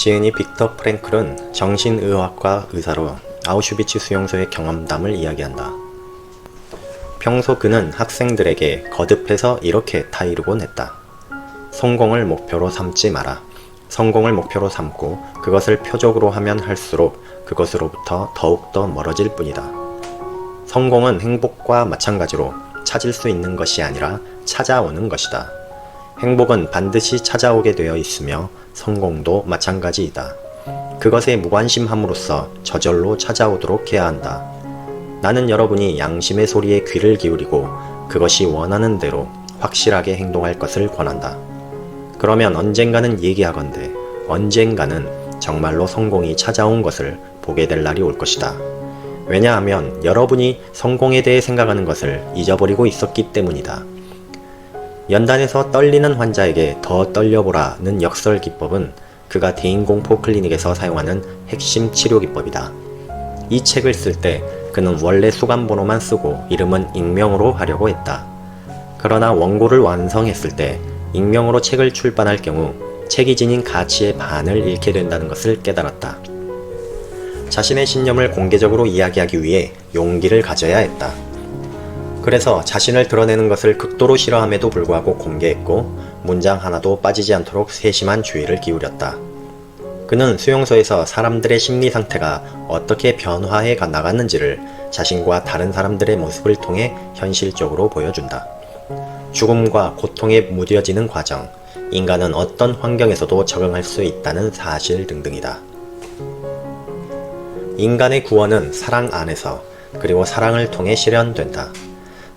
지은이 빅터 프랭클은 정신의학과 의사로 아우슈비츠 수용소의 경험담을 이야기한다. 평소 그는 학생들에게 거듭해서 이렇게 타이르곤 했다. 성공을 목표로 삼지 마라. 성공을 목표로 삼고 그것을 표적으로 하면 할수록 그것으로부터 더욱더 멀어질 뿐이다. 성공은 행복과 마찬가지로 찾을 수 있는 것이 아니라 찾아오는 것이다. 행복은 반드시 찾아오게 되어 있으며 성공도 마찬가지이다. 그것에 무관심함으로써 저절로 찾아오도록 해야 한다. 나는 여러분이 양심의 소리에 귀를 기울이고 그것이 원하는 대로 확실하게 행동할 것을 권한다. 그러면 언젠가는 얘기하건대 언젠가는 정말로 성공이 찾아온 것을 보게 될 날이 올 것이다. 왜냐하면 여러분이 성공에 대해 생각하는 것을 잊어버리고 있었기 때문이다. 연단에서 떨리는 환자에게 더 떨려보라는 역설 기법은 그가 대인공포 클리닉에서 사용하는 핵심 치료 기법이다. 이 책을 쓸 때 그는 원래 수감번호만 쓰고 이름은 익명으로 하려고 했다. 그러나 원고를 완성했을 때 익명으로 책을 출판할 경우 책이 지닌 가치의 반을 잃게 된다는 것을 깨달았다. 자신의 신념을 공개적으로 이야기하기 위해 용기를 가져야 했다. 그래서 자신을 드러내는 것을 극도로 싫어함에도 불구하고 공개했고 문장 하나도 빠지지 않도록 세심한 주의를 기울였다. 그는 수용소에서 사람들의 심리 상태가 어떻게 변화해 나갔는지를 자신과 다른 사람들의 모습을 통해 현실적으로 보여준다. 죽음과 고통에 무뎌지는 과정, 인간은 어떤 환경에서도 적응할 수 있다는 사실 등등이다. 인간의 구원은 사랑 안에서 그리고 사랑을 통해 실현된다.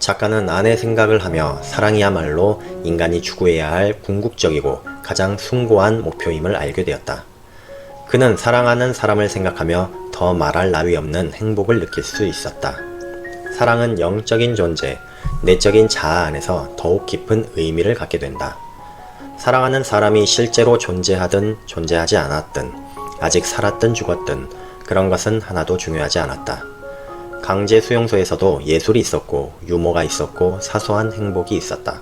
작가는 아내 생각을 하며 사랑이야말로 인간이 추구해야 할 궁극적이고 가장 숭고한 목표임을 알게 되었다. 그는 사랑하는 사람을 생각하며 더 말할 나위 없는 행복을 느낄 수 있었다. 사랑은 영적인 존재, 내적인 자아 안에서 더욱 깊은 의미를 갖게 된다. 사랑하는 사람이 실제로 존재하든 존재하지 않았든, 아직 살았든 죽었든 그런 것은 하나도 중요하지 않았다. 강제 수용소에서도 예술이 있었고 유머가 있었고 사소한 행복이 있었다.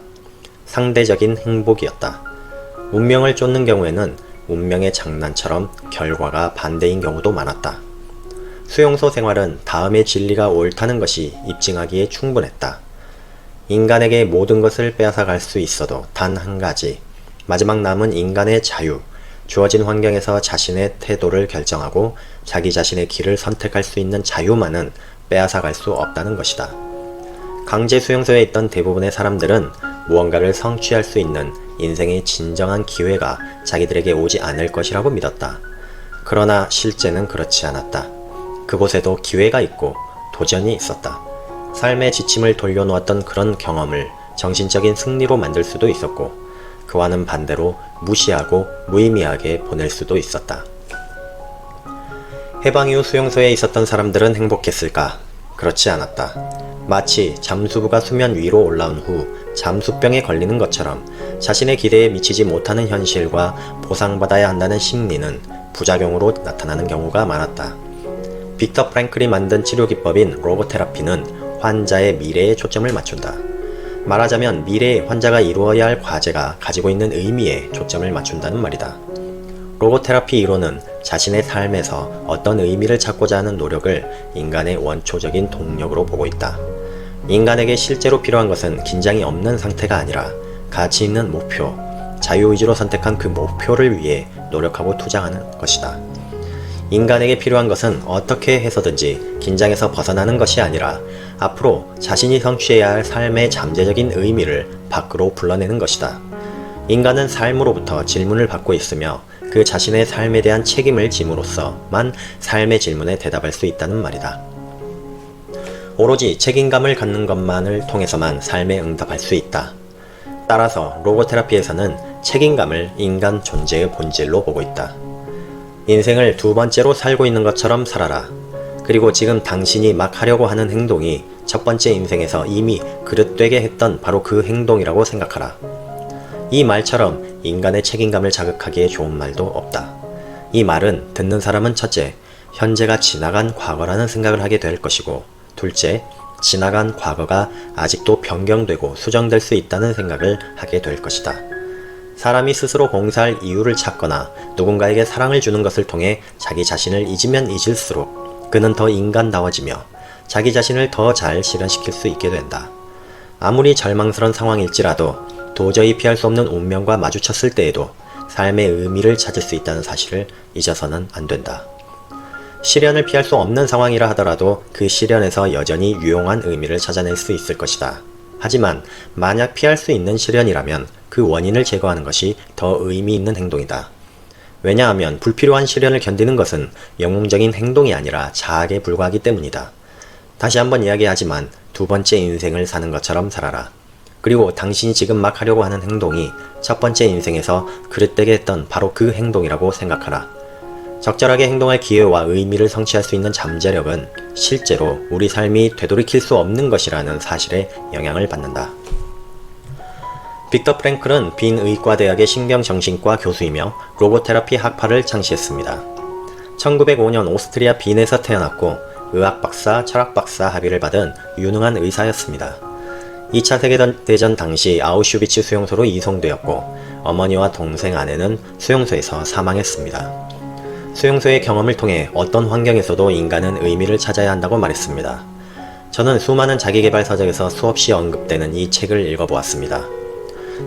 상대적인 행복이었다. 운명을 쫓는 경우에는 운명의 장난처럼 결과가 반대인 경우도 많았다. 수용소 생활은 다음의 진리가 옳다는 것이 입증하기에 충분했다. 인간에게 모든 것을 빼앗아 갈 수 있어도 단 한 가지, 마지막 남은 인간의 자유, 주어진 환경에서 자신의 태도를 결정하고 자기 자신의 길을 선택할 수 있는 자유만은 빼앗아 갈 수 없다는 것이다. 강제 수용소에 있던 대부분의 사람들은 무언가를 성취할 수 있는 인생의 진정한 기회가 자기들에게 오지 않을 것이라고 믿었다. 그러나 실제는 그렇지 않았다. 그곳에도 기회가 있고 도전이 있었다. 삶의 지침을 돌려놓았던 그런 경험을 정신적인 승리로 만들 수도 있었고 그와는 반대로 무시하고 무의미하게 보낼 수도 있었다. 해방 이후 수용소에 있었던 사람들은 행복했을까? 그렇지 않았다. 마치 잠수부가 수면 위로 올라온 후 잠수병에 걸리는 것처럼 자신의 기대에 미치지 못하는 현실과 보상받아야 한다는 심리는 부작용으로 나타나는 경우가 많았다. 빅터 프랭클이 만든 치료 기법인 로고테라피는 환자의 미래에 초점을 맞춘다. 말하자면 미래의 환자가 이루어야 할 과제가 가지고 있는 의미에 초점을 맞춘다는 말이다. 로고테라피 이론은 자신의 삶에서 어떤 의미를 찾고자 하는 노력을 인간의 원초적인 동력으로 보고 있다. 인간에게 실제로 필요한 것은 긴장이 없는 상태가 아니라 가치 있는 목표, 자유의지로 선택한 그 목표를 위해 노력하고 투쟁하는 것이다. 인간에게 필요한 것은 어떻게 해서든지 긴장에서 벗어나는 것이 아니라 앞으로 자신이 성취해야 할 삶의 잠재적인 의미를 밖으로 불러내는 것이다. 인간은 삶으로부터 질문을 받고 있으며 그 자신의 삶에 대한 책임을 짐으로써만 삶의 질문에 대답할 수 있다는 말이다. 오로지 책임감을 갖는 것만을 통해서만 삶에 응답할 수 있다. 따라서 로고테라피에서는 책임감을 인간 존재의 본질로 보고 있다. 인생을 두 번째로 살고 있는 것처럼 살아라. 그리고 지금 당신이 막 하려고 하는 행동이 첫 번째 인생에서 이미 그릇되게 했던 바로 그 행동이라고 생각하라. 이 말처럼 인간의 책임감을 자극하기에 좋은 말도 없다. 이 말은 듣는 사람은 첫째, 현재가 지나간 과거라는 생각을 하게 될 것이고 둘째, 지나간 과거가 아직도 변경되고 수정될 수 있다는 생각을 하게 될 것이다. 사람이 스스로 봉사할 이유를 찾거나 누군가에게 사랑을 주는 것을 통해 자기 자신을 잊으면 잊을수록 그는 더 인간다워지며 자기 자신을 더 잘 실현시킬 수 있게 된다. 아무리 절망스러운 상황일지라도 도저히 피할 수 없는 운명과 마주쳤을 때에도 삶의 의미를 찾을 수 있다는 사실을 잊어서는 안 된다. 시련을 피할 수 없는 상황이라 하더라도 그 시련에서 여전히 유용한 의미를 찾아낼 수 있을 것이다. 하지만 만약 피할 수 있는 시련이라면 그 원인을 제거하는 것이 더 의미 있는 행동이다. 왜냐하면 불필요한 시련을 견디는 것은 영웅적인 행동이 아니라 자학에 불과하기 때문이다. 다시 한번 이야기하지만 두 번째 인생을 사는 것처럼 살아라. 그리고 당신이 지금 막 하려고 하는 행동이 첫 번째 인생에서 그릇되게 했던 바로 그 행동이라고 생각하라. 적절하게 행동할 기회와 의미를 성취할 수 있는 잠재력은 실제로 우리 삶이 되돌이킬 수 없는 것이라는 사실에 영향을 받는다. 빅터 프랭클은 빈 의과대학의 신경정신과 교수이며 로고테라피 학파를 창시했습니다. 1905년 오스트리아 빈에서 태어났고 의학 박사, 철학 박사 학위를 받은 유능한 의사였습니다. 2차 세계대전 당시 아우슈비츠 수용소로 이송되었고 어머니와 동생 아내는 수용소에서 사망했습니다. 수용소의 경험을 통해 어떤 환경에서도 인간은 의미를 찾아야 한다고 말했습니다. 저는 수많은 자기계발 서적에서 수없이 언급되는 이 책을 읽어보았습니다.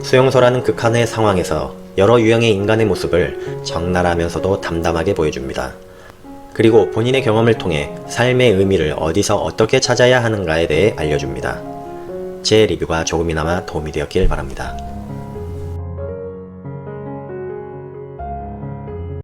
수용소라는 극한의 상황에서 여러 유형의 인간의 모습을 적나라하면서도 담담하게 보여줍니다. 그리고 본인의 경험을 통해 삶의 의미를 어디서 어떻게 찾아야 하는가에 대해 알려줍니다. 제 리뷰가 조금이나마 도움이 되었길 바랍니다.